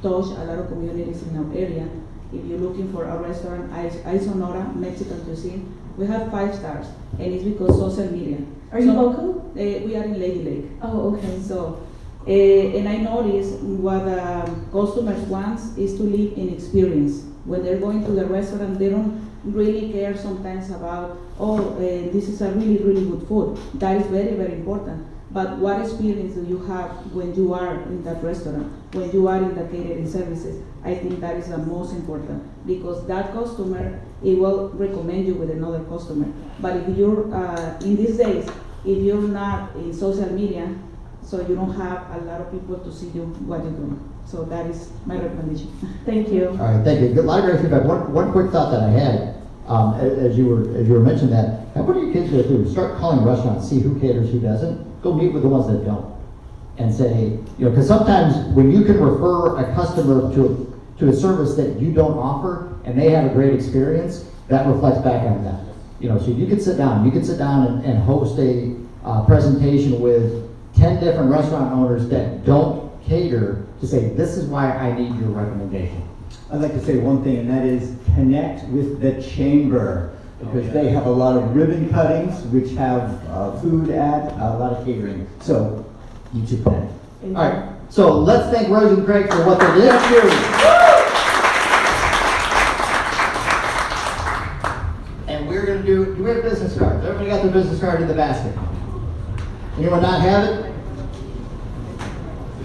touch a lot of communities in our area. If you're looking for a restaurant, Sonora, Mexican cuisine, we have 5 stars, and it's because social media. Are you local? We are in Lady Lake. Oh, okay. So, and I notice what customers want is to live in experience. When they're going to the restaurant, they don't really care sometimes about, this is a really, really good food. That is very, very important. But what experience do you have when you are in that restaurant, when you are in the catering services? I think that is the most important, because that customer, it will recommend you with another customer. But if you're, in these days, if you're not in social media, so you don't have a lot of people to see you what you're doing. So that is my recommendation. Thank you. All right, thank you. A lot of great feedback. One quick thought that I had, as you were mentioning that, how about your kids go through, start calling restaurants, see who caters, who doesn't, go meet with the ones that don't. And say, because sometimes when you can refer a customer to a service that you don't offer and they have a great experience, that reflects back on them. So you could sit down and host a presentation with 10 different restaurant owners that don't cater to say, this is why I need your recommendation. I'd like to say one thing, and that is connect with the chamber, because they have a lot of ribbon cuttings, which have food at, a lot of catering. So you should connect. All right, so let's thank Rose and Craig for what they did. And we're going to do we have business cards? Everybody got their business card in the basket? Anyone not have it?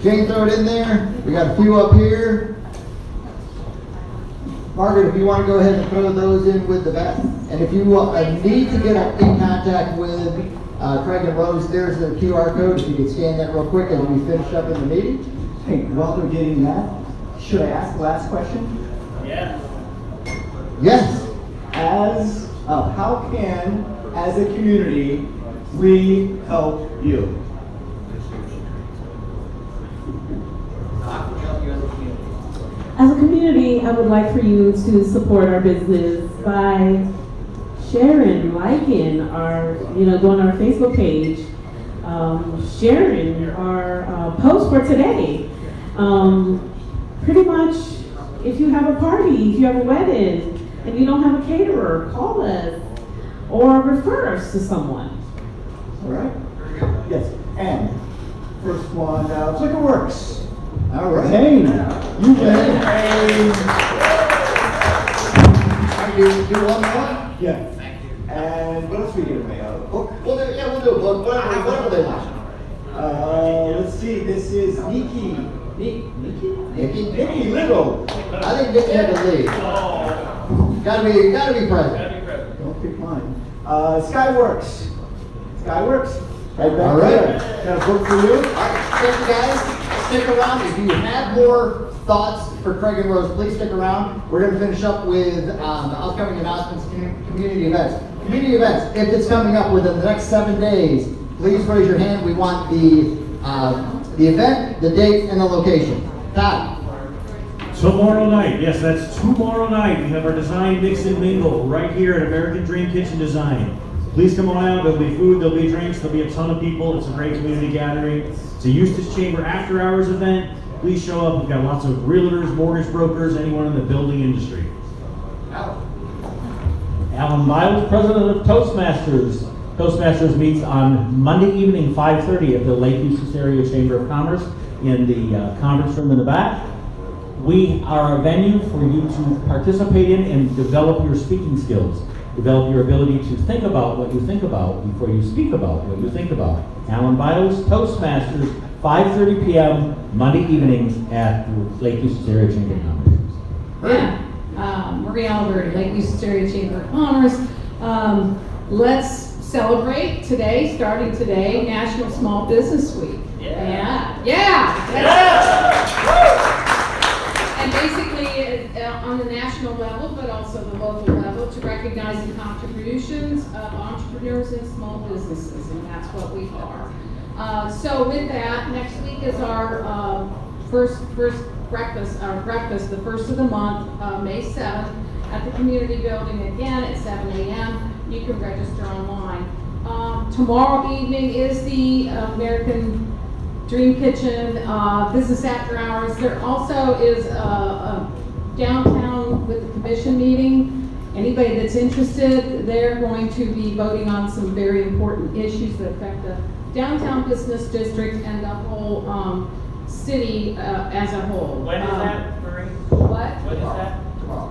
Jane, throw it in there. We got a few up here. Margaret, if you want to go ahead and throw those in with the basket. And if you need to get in contact with Craig and Rose, there's their QR code. If you could scan that real quick as we finish up in the meeting. Hey, while they're getting that, should I ask the last question? Yeah. Yes. How can, as a community, we help you? As a community, I would like for you to support our business by sharing, liking our, going on our Facebook page, sharing our post for today. Pretty much, if you have a party, if you have a wedding, and you don't have a caterer, call us or refer us to someone. All right? Yes. And first one, FlickerWorks. All right. Zane, you win Do one more? Yeah. And what else we get away of? We'll do a book, whatever they want. Let's see, this is Nikki Nikki? Lindo. I think Nikki had the lead. Gotta be present. Don't pick mine. Skyworks. Right back All right. there. Got a book for you. All right, thank you guys. Stick around. If you have more thoughts for Craig and Rose, please stick around. We're going to finish up with the upcoming announcements, community events. Community events, if it's coming up within the next 7 days, please raise your hand. We want the event, the date, and the location. Todd. Tomorrow night, yes, that's tomorrow night. We have our design mix and mingle right here at American Dream Kitchen Design. Please come on out. There'll be food, there'll be drinks, there'll be a ton of people. It's a great community gathering. It's a Eustace Chamber after hours event. Please show up. We've got lots of realtors, mortgage brokers, anyone in the building industry. Alan Miles, president of Toastmasters. Toastmasters meets on Monday evening, 5:30 at the Lake Eustace Area Chamber of Commerce in the conference room in the back. We are a venue for you to participate in and develop your speaking skills. Develop your ability to think about what you think about before you speak about what you think about. Alan Biles, Toastmasters, 5:30 p.m. Monday evenings at the Lake Eustace Area Chamber of Commerce. Yeah, Marie Alberti, Lake Eustace Area Chamber of Commerce. Let's celebrate today, starting today, National Small Business Week. And basically, on the national level, but also the local level, to recognize the contributions of entrepreneurs and small businesses, and that's what we are. So with that, next week is our first breakfast, the first of the month, May 7th, at the community building again at 7 a.m. You can register online. Tomorrow evening is the American Dream Kitchen business after hours. There also is a downtown with the commission meeting. Anybody that's interested, they're going to be voting on some very important issues that affect the downtown business district and the whole city as a whole. When is that, Marie? What? When is that?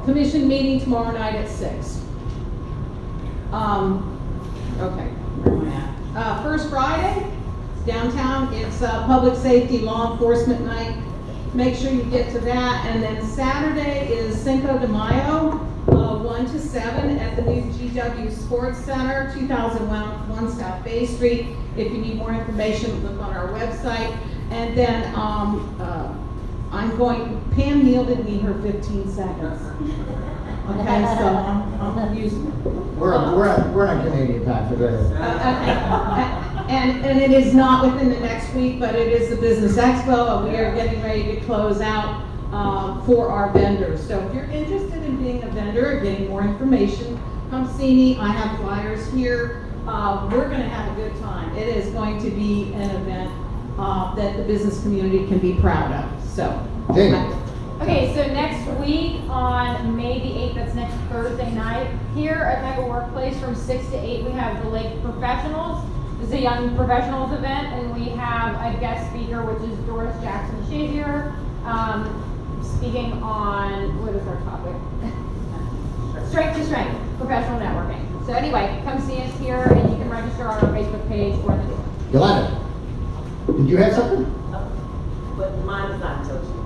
Commission meeting tomorrow night at 6. Okay, where am I at? First Friday, downtown, it's public safety law enforcement night. Make sure you get to that. And then Saturday is Cinco de Mayo. 1 to 7 at the new GW Sports Center, 2001 South Bay Street. If you need more information, look on our website. And then Pam yielded me her 15 seconds. Okay, so I'm using it. We're on Canadian time, so go ahead. And it is not within the next week, but it is the Business Expo, and we are getting ready to close out for our vendors. So if you're interested in being a vendor, getting more information, come see me. I have flyers here. We're going to have a good time. It is going to be an event that the business community can be proud of. So. Okay, so next week on May the 8th, that's next Thursday night, here at Mega Workplace from 6 to 8, we have the Lake Professionals. This is a young professionals event, and we have a guest speaker, which is Doris Jackson Shazier, speaking on, what is our topic? Strength to strength, professional networking. So anyway, come see us here, and you can register on our Facebook page or the door. Yolanda, did you have something? But mine is not until June.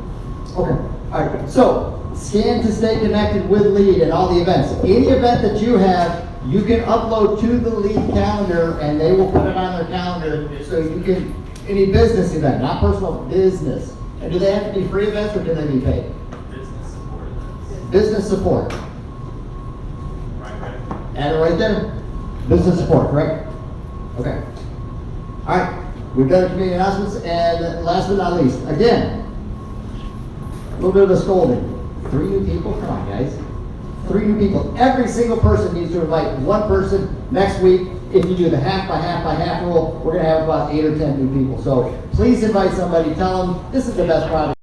Okay, all right, so scan to stay connected with Lead and all the events. Any event that you have, you can upload to the Lead calendar and they will put it on their calendar so you can, any business event, not personal, business. And do they have to be free events or can they be paid? Business support events. Business support. Add it right there. Business support, correct? Okay. All right, we've done community announcements, and last but not least, again, a little bit of a scolding. 3 new people? Come on, guys. 3 new people. Every single person needs to invite 1 person next week. If you do the half by half by half rule, we're going to have about 8 or 10 new people. So please invite somebody. Tell them this is the best product.